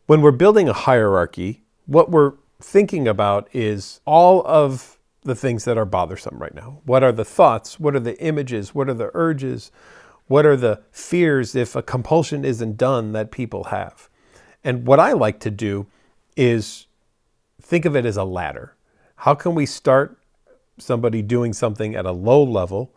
When we're building a hierarchy, what we're thinking about is all of the things that are bothersome right now. What are the thoughts? What are the images? What are the urges? What are the fears if a compulsion isn't done that people have? And what I like to do is think of it as a ladder. How can we start somebody doing something at a low level,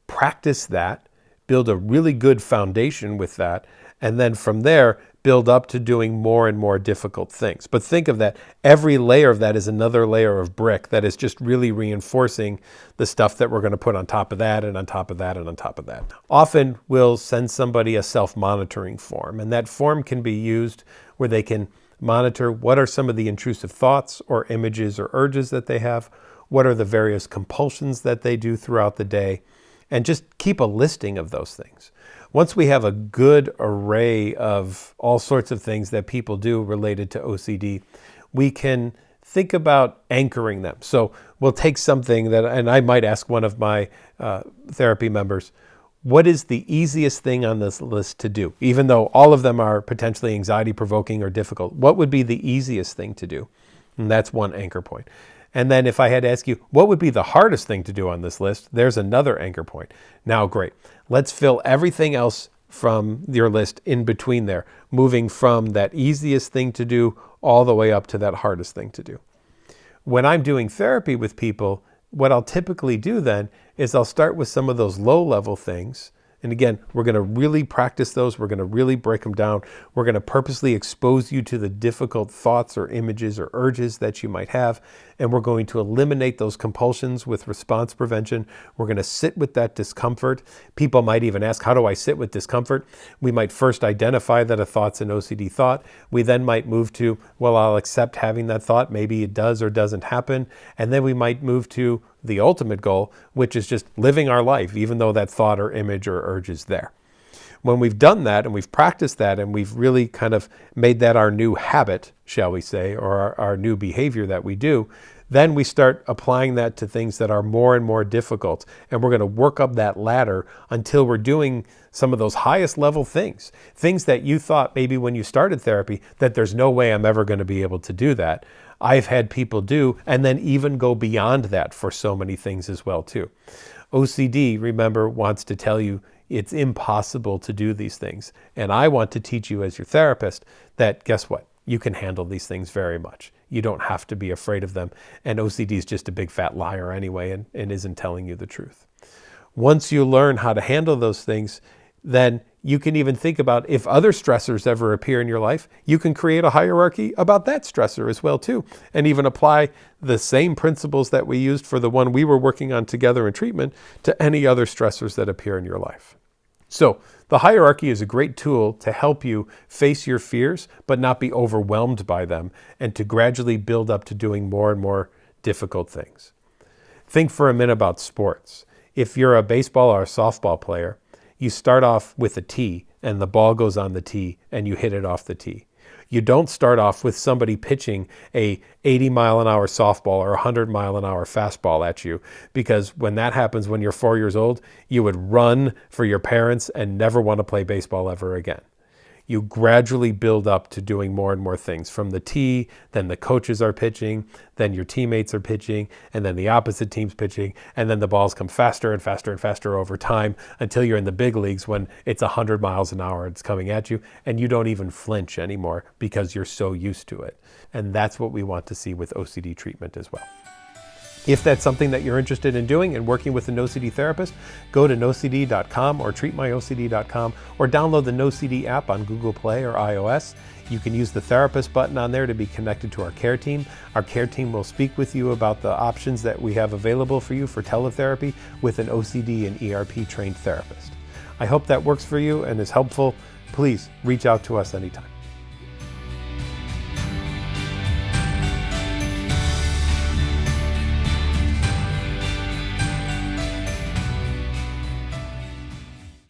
practice that, build a really good foundation with that, and then from there, build up to doing more and more difficult things. But think of that, every layer of that is another layer of brick that is just really reinforcing the stuff that we're going to put on top of that and on top of that and on top of that. Often we'll send somebody a self-monitoring form, and that form can be used where they can monitor what are some of the intrusive thoughts or images or urges that they have, what are the various compulsions that they do throughout the day, and just keep a listing of those things. Once we have a good array of all sorts of things that people do related to OCD, we can think about anchoring them. So we'll take something that, and I might ask one of my therapy members, what is the easiest thing on this list to do? Even though all of them are potentially anxiety-provoking or difficult, what would be the easiest thing to do? And that's one anchor point. And then if I had to ask you, what would be the hardest thing to do on this list? There's another anchor point. Now, great. Let's fill everything else from your list in between there, moving from that easiest thing to do all the way up to that hardest thing to do. When I'm doing therapy with people, what I'll typically do then is I'll start with some of those low-level things. And again, we're going to really practice those. We're going to really break them down. We're going to purposely expose you to the difficult thoughts or images or urges that you might have. And we're going to eliminate those compulsions with response prevention. We're going to sit with that discomfort. People might even ask, how do I sit with discomfort? We might first identify that a thought's an OCD thought. We then might move to, well, I'll accept having that thought. Maybe it does or doesn't happen. And then we might move to the ultimate goal, which is just living our life, even though that thought or image or urge is there. When we've done that and we've practiced that and we've really kind of made that our new habit, shall we say, or our new behavior that we do, then we start applying that to things that are more and more difficult. And we're going to work up that ladder until we're doing some of those highest level things that you thought maybe when you started therapy that there's no way I'm ever going to be able to do that. I've had people do, and then even go beyond that for so many things as well too. OCD, remember, wants to tell you it's impossible to do these things. And I want to teach you as your therapist that, guess what? You can handle these things very much. You don't have to be afraid of them. And OCD is just a big fat liar anyway and isn't telling you the truth. Once you learn how to handle those things, then you can even think about if other stressors ever appear in your life, you can create a hierarchy about that stressor as well too, and even apply the same principles that we used for the one we were working on together in treatment to any other stressors that appear in your life. So the hierarchy is a great tool to help you face your fears, but not be overwhelmed by them, and to gradually build up to doing more and more difficult things. Think for a minute about sports. If you're a baseball or a softball player, you start off with a tee and the ball goes on the tee and you hit it off the tee. You don't start off with somebody pitching a 80-mile-an-hour softball or 100-mile-an-hour fastball at you, because when that happens when you're 4 years old, you would run for your parents and never want to play baseball ever again. You gradually build up to doing more and more things. From the tee, then the coaches are pitching, then your teammates are pitching, and then the opposite team's pitching, and then the balls come faster and faster and faster over time until you're in the big leagues when it's 100 miles an hour it's coming at you, and you don't even flinch anymore because you're so used to it. And that's what we want to see with OCD treatment as well. If that's something that you're interested in doing and working with a NOCD therapist, go to NOCD.com or treatmyocd.com or download the NOCD app on Google Play or iOS. You can use the therapist button on there to be connected to our care team. Our care team will speak with you about the options that we have available for you for teletherapy with an OCD and ERP trained therapist. I hope that works for you and is helpful. Please reach out to us anytime.